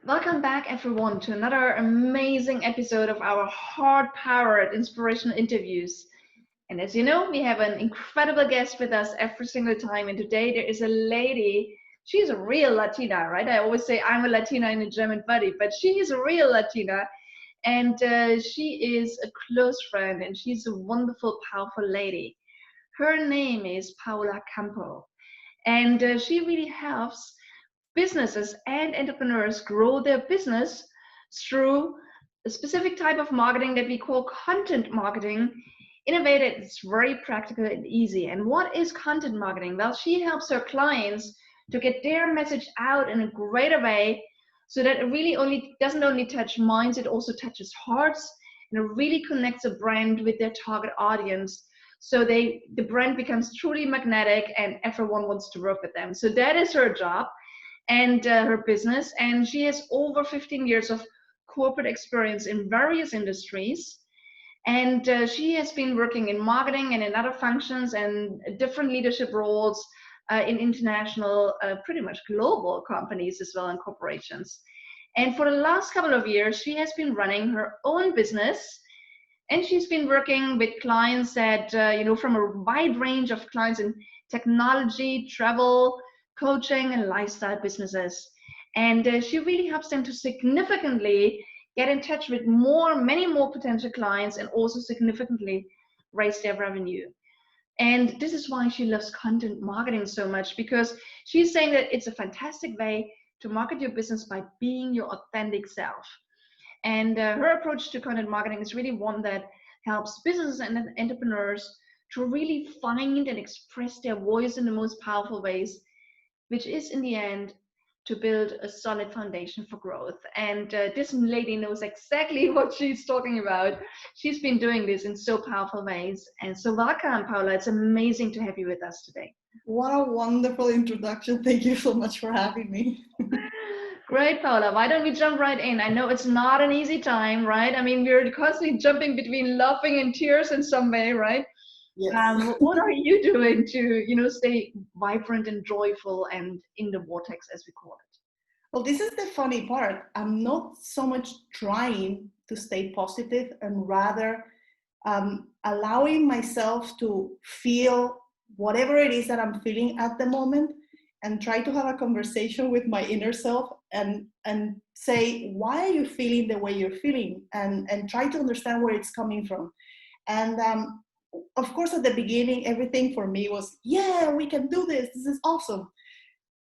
Welcome back, everyone, to another amazing episode of our heart-powered inspirational interviews. And as you know, we have an incredible guest with us every single time. And today there is a lady. She's a real Latina, right? I always say I'm a Latina in a German body, but she is a real Latina. And she is a close friend, and she's a wonderful, powerful lady. Her name is Paola Campo. And she really helps businesses and entrepreneurs grow their business through a specific type of marketing that we call content marketing in a way that is very practical and easy. And what is content marketing? Well, she helps her clients to get their message out in a greater way so that it really only doesn't only touch minds, it also touches hearts, and it really connects a brand with their target audience. So the brand becomes truly magnetic and everyone wants to work with them. So that is her job and her business. And she has over 15 years of corporate experience in various industries. And she has been working in marketing and in other functions and different leadership roles in international, pretty much global companies as well and corporations. And for the last couple of years, she has been running her own business. And she's been working with clients that, from a wide range of clients in technology, travel, coaching, and lifestyle businesses. And she really helps them to significantly get in touch with many more potential clients and also significantly raise their revenue. And this is why she loves content marketing so much, because she's saying that it's a fantastic way to market your business by being your authentic self. And her approach to content marketing is really one that helps businesses and entrepreneurs to really find and express their voice in the most powerful ways, which is in the end to build a solid foundation for growth. And this lady knows exactly what she's talking about. She's been doing this in so powerful ways. And so welcome, Paula. It's amazing to have you with us today. What a wonderful introduction. Thank you so much for having me. Great, Paula. Why don't we jump right in? I know it's not an easy time, right? I mean, we're constantly jumping between laughing and tears in some way, right? Yes. What are you doing to, stay vibrant and joyful and in the vortex, as we call it? Well, this is the funny part. I'm not so much trying to stay positive and rather allowing myself to feel whatever it is that I'm feeling at the moment and try to have a conversation with my inner self and say, why are you feeling the way you're feeling? And try to understand where it's coming from. And of course, at the beginning, everything for me was, yeah, we can do this. This is awesome.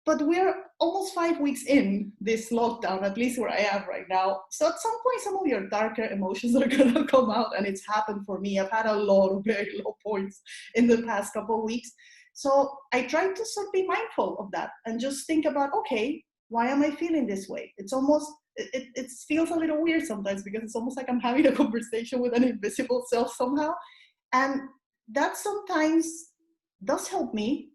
But we're almost 5 weeks in this lockdown, at least where I am right now. So at some point, some of your darker emotions are going to come out. And it's happened for me. I've had a lot of very low points in the past couple of weeks. So I try to sort of be mindful of that and just think about, okay, why am I feeling this way? It's almost, it feels a little weird sometimes because it's almost like I'm having a conversation with an invisible self somehow. And that sometimes does help me.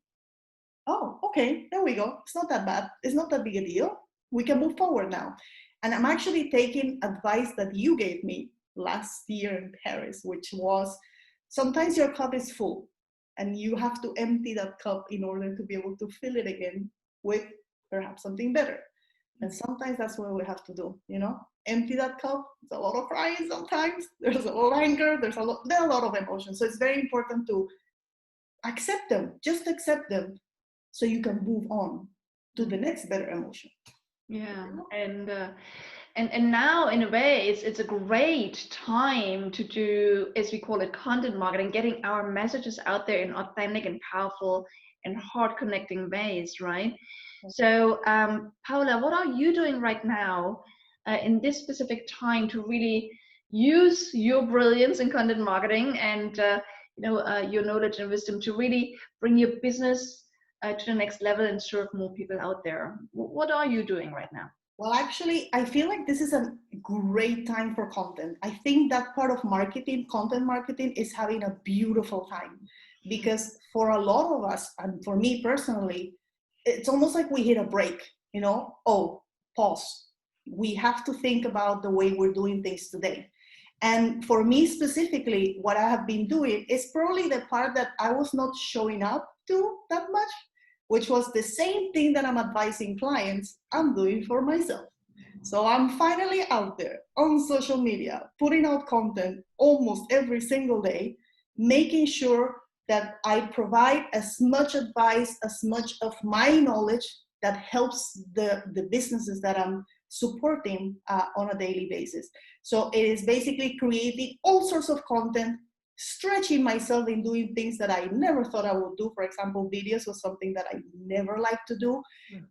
Oh, okay, there we go. It's not that bad. It's not that big a deal. We can move forward now. And I'm actually taking advice that you gave me last year in Paris, which was sometimes your cup is full and you have to empty that cup in order to be able to fill it again with perhaps something better. And sometimes that's what we have to do, empty that cup. It's a lot of crying sometimes. There's a lot of anger. There are a lot of emotions. So it's very important to accept them, just accept them so you can move on to the next better emotion. Yeah, and now in a way it's a great time to do, as we call it, content marketing, getting our messages out there in authentic and powerful and heart connecting ways, right? So Paula, what are you doing right now in this specific time to really use your brilliance in content marketing and your knowledge and wisdom to really bring your business to the next level and serve more people out there? What are you doing right now? Well, actually, I feel like this is a great time for content. I think that part of marketing, content marketing, is having a beautiful time because for a lot of us, and for me personally, it's almost like we hit a break, oh, pause. We have to think about the way we're doing things today. And for me specifically, what I have been doing is probably the part that I was not showing up to that much, which was the same thing that I'm advising clients I'm doing for myself. So I'm finally out there on social media, putting out content almost every single day, making sure that I provide as much advice, as much of my knowledge that helps the businesses that I'm supporting on a daily basis. So it is basically creating all sorts of content, stretching myself in doing things that I never thought I would do. For example, videos was something that I never liked to do.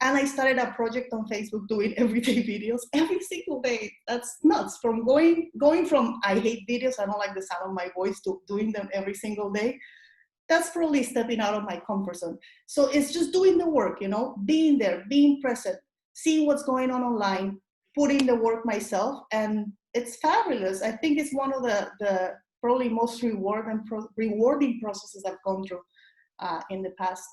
And I started a project on Facebook doing everyday videos every single day. That's nuts. From going from I hate videos, I don't like the sound of my voice, to doing them every single day. That's probably stepping out of my comfort zone. So it's just doing the work, being there, being present, seeing what's going on online, putting the work myself, and it's fabulous. I think it's one of the probably most rewarding processes I've gone through in the past,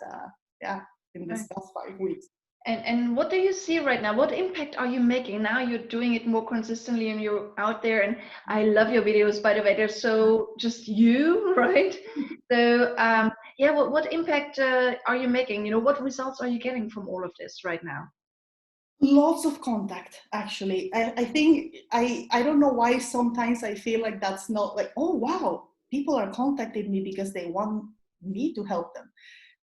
in this past 5 weeks. And what do you see right now? What impact are you making? Now you're doing it more consistently and you're out there, and I love your videos, by the way. They're so just you, right? So what impact are you making? What results are you getting from all of this right now? Lots of contact, actually. I think I don't know why sometimes I feel like that's not like, oh wow, people are contacting me because they want me to help them.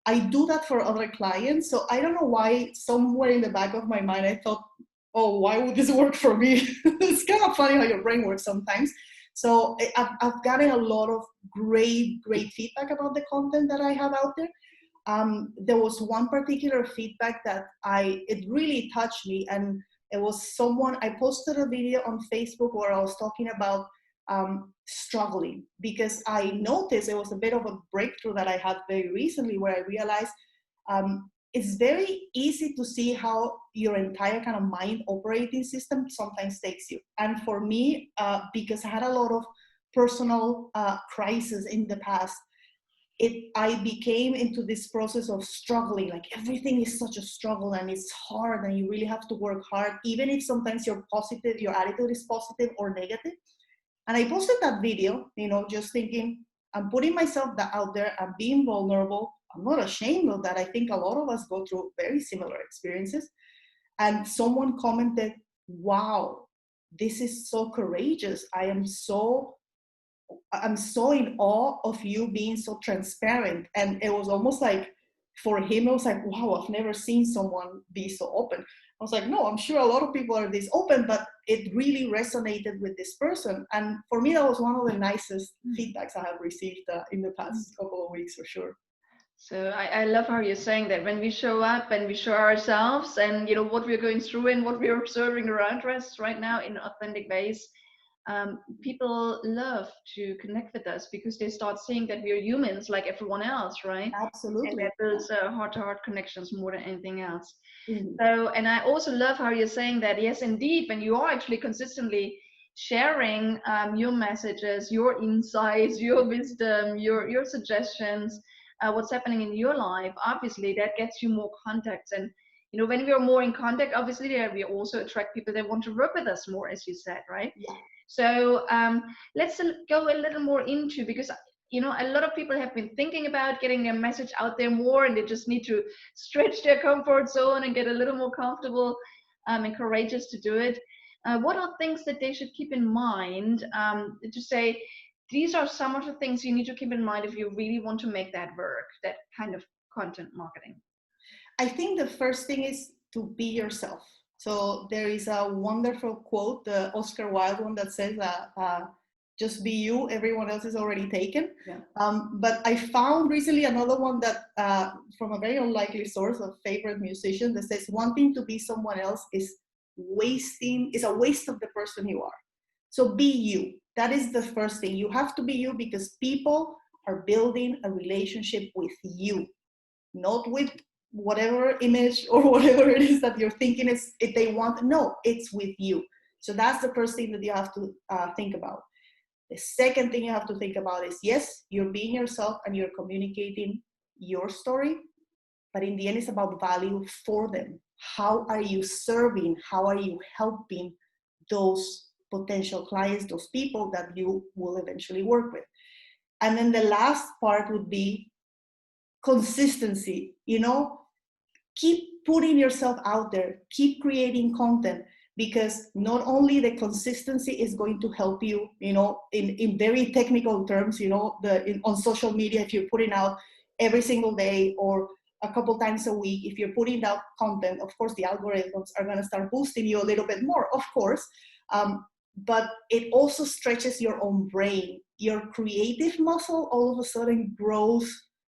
I do that for other clients, so I don't know why somewhere in the back of my mind I thought, oh, why would this work for me? It's kind of funny how your brain works sometimes. So I've gotten a lot of great feedback about the content that I have out there. There was one particular feedback that it really touched me, and it was someone, I posted a video on Facebook where I was talking about struggling, because I noticed it was a bit of a breakthrough that I had very recently, where I realized it's very easy to see how your entire kind of mind operating system sometimes takes you. And for me, because I had a lot of personal crises in the past, I became into this process of struggling. Like everything is such a struggle and it's hard and you really have to work hard, even if sometimes you're positive, your attitude is positive or negative. And I posted that video, just thinking, I'm putting myself out there, I'm being vulnerable. I'm not ashamed of that. I think a lot of us go through very similar experiences. And someone commented, wow, this is so courageous. I'm so in awe of you being so transparent. And it was almost like, for him, it was like, wow, I've never seen someone be so open. I was like, no, I'm sure a lot of people are this open, but it really resonated with this person. And for me, that was one of the nicest feedbacks I have received in the past couple of weeks, for sure. So I love how you're saying that when we show up and we show ourselves and what we're going through and what we're observing around us right now in authentic ways, people love to connect with us because they start seeing that we're humans like everyone else, right? Absolutely. And that builds heart-to-heart connections more than anything else. Mm-hmm. So, and I also love how you're saying that, yes, indeed, when you are actually consistently sharing your messages, your insights, your wisdom, your suggestions, what's happening in your life, obviously that gets you more contacts. And when we are more in contact, obviously we also attract people that want to work with us more, as you said, right? Yeah. So let's go a little more into, because a lot of people have been thinking about getting their message out there more, and they just need to stretch their comfort zone and get a little more comfortable and courageous to do it. What are things that they should keep in mind to say, these are some of the things you need to keep in mind if you really want to make that work, that kind of content marketing? I think the first thing is to be yourself. So there is a wonderful quote, the Oscar Wilde one, that says, just be you, everyone else is already taken. Yeah. But I found recently another one that from a very unlikely source, a favorite musician, that says, wanting to be someone else is a waste of the person you are. So be you. That is the first thing. You have to be you, because people are building a relationship with you, not with whatever image or whatever it is that you're thinking is if they want. No, it's with you. So that's the first thing that you have to think about. The second thing you have to think about is, yes, you're being yourself and you're communicating your story, but in the end, it's about value for them. How are you serving? How are you helping those potential clients, those people that you will eventually work with? And then the last part would be consistency. Keep putting yourself out there, keep creating content. because not only the consistency is going to help you, in very technical terms, on social media, if you're putting out every single day or a couple times a week, if you're putting out content, of course, the algorithms are going to start boosting you a little bit more, of course. But it also stretches your own brain. Your creative muscle all of a sudden grows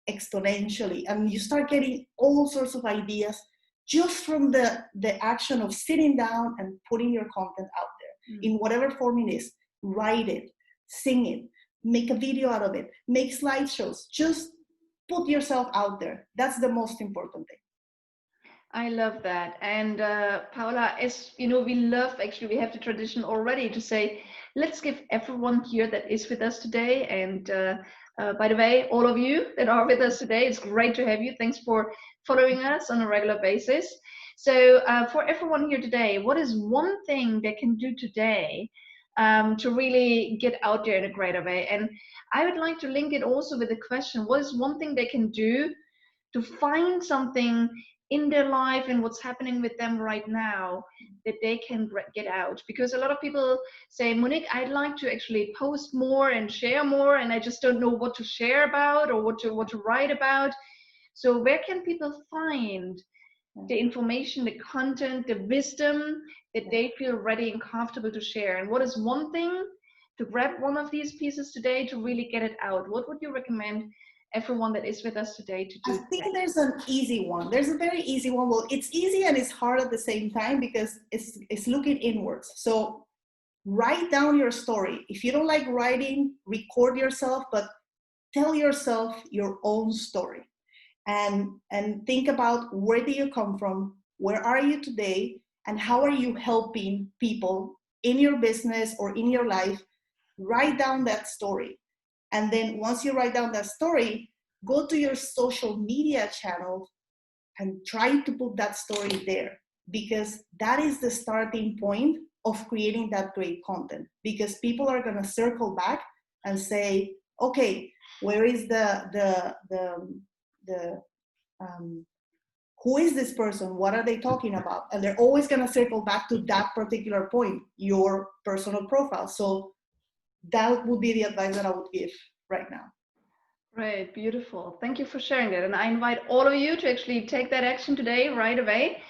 exponentially, and you start getting all sorts of ideas just from the action of sitting down and putting your content out there in whatever form it is. Write it, sing it, make a video out of it, make slideshows, just put yourself out there. That's the most important thing. I love that. And Paula, as you know, we have the tradition already to say, let's give everyone here that is with us today. And by the way, all of you that are with us today, it's great to have you. Thanks for following us on a regular basis. So for everyone here today, what is one thing they can do today to really get out there in a greater way? And I would like to link it also with the question, what is one thing they can do to find something in their life and what's happening with them right now that they can get out? Because a lot of people say, Monique, I'd like to actually post more and share more, and I just don't know what to share about or what to write about. So where can people find the information, the content, the wisdom that they feel ready and comfortable to share? And what is one thing to grab one of these pieces today to really get it out? What would you recommend everyone that is with us today to do? I think there's an easy one. There's a very easy one. Well, it's easy and it's hard at the same time because it's looking inwards. So write down your story. If you don't like writing, record yourself, but tell yourself your own story. And think about, where do you come from? Where are you today? And how are you helping people in your business or in your life? Write down that story. And then once you write down that story, go to your social media channel and try to put that story there, because that is the starting point of creating that great content. Because people are going to circle back and say, okay, where is who is this person? What are they talking about? And they're always going to circle back to that particular point, your personal profile. So that would be the advice that I would give right now. Great, beautiful. Thank you for sharing that. And I invite all of you to actually take that action today, right away.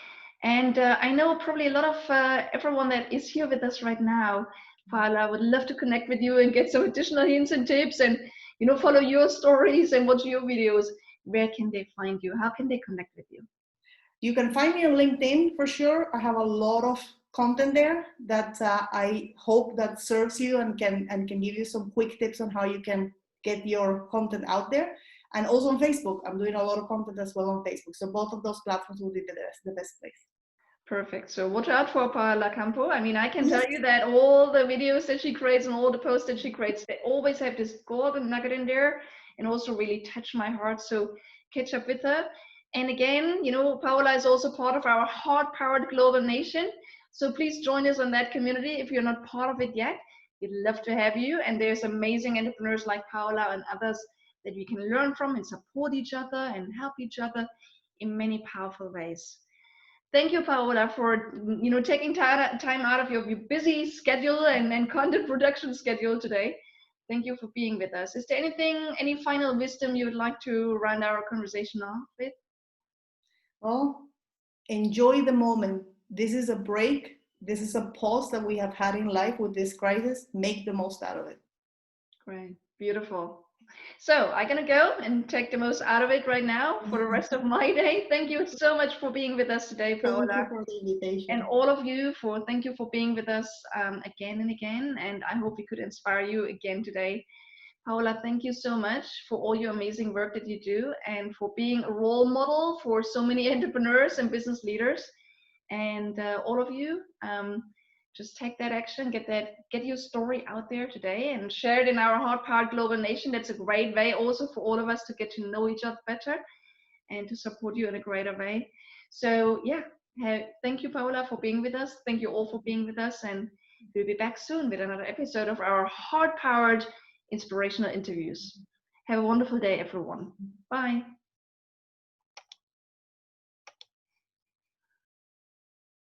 And I know probably a lot of everyone that is here with us right now, Paula, would love to connect with you and get some additional hints and tips and, follow your stories and watch your videos. Where can they find you? How can they connect with you? You can find me on LinkedIn for sure. I have a lot of content there that I hope that serves you and can give you some quick tips on how you can get your content out there. And also on Facebook, I'm doing a lot of content as well on Facebook. So both of those platforms will be the best place. Perfect. So watch out for Paola Campo. I mean, I can tell you that all the videos that she creates and all the posts that she creates, they always have this golden nugget in there and also really touch my heart. So catch up with her. And again, Paola is also part of our HeartPowered Global Nation. So please join us on that community if you're not part of it yet. We'd love to have you. And there's amazing entrepreneurs like Paola and others that we can learn from and support each other and help each other in many powerful ways. Thank you, Paola, for taking time out of your busy schedule and content production schedule today. Thank you for being with us. Is there any final wisdom you would like to round our conversation off with? Well, enjoy the moment. This is a break. This is a pause that we have had in life with this crisis. Make the most out of it. Great, beautiful. So I'm gonna go and take the most out of it right now for the rest of my day. Thank you so much for being with us today, Paola. Thank you for the invitation. And all of you, thank you for being with us again and again. And I hope we could inspire you again today. Paola, thank you so much for all your amazing work that you do and for being a role model for so many entrepreneurs and business leaders. And all of you, just take that action, get your story out there today and share it in our HeartPowered Global Nation. That's a great way also for all of us to get to know each other better and to support you in a greater way. So yeah, thank you, Paola, for being with us. Thank you all for being with us. And we'll be back soon with another episode of our HeartPowered Inspirational Interviews. Have a wonderful day, everyone. Bye.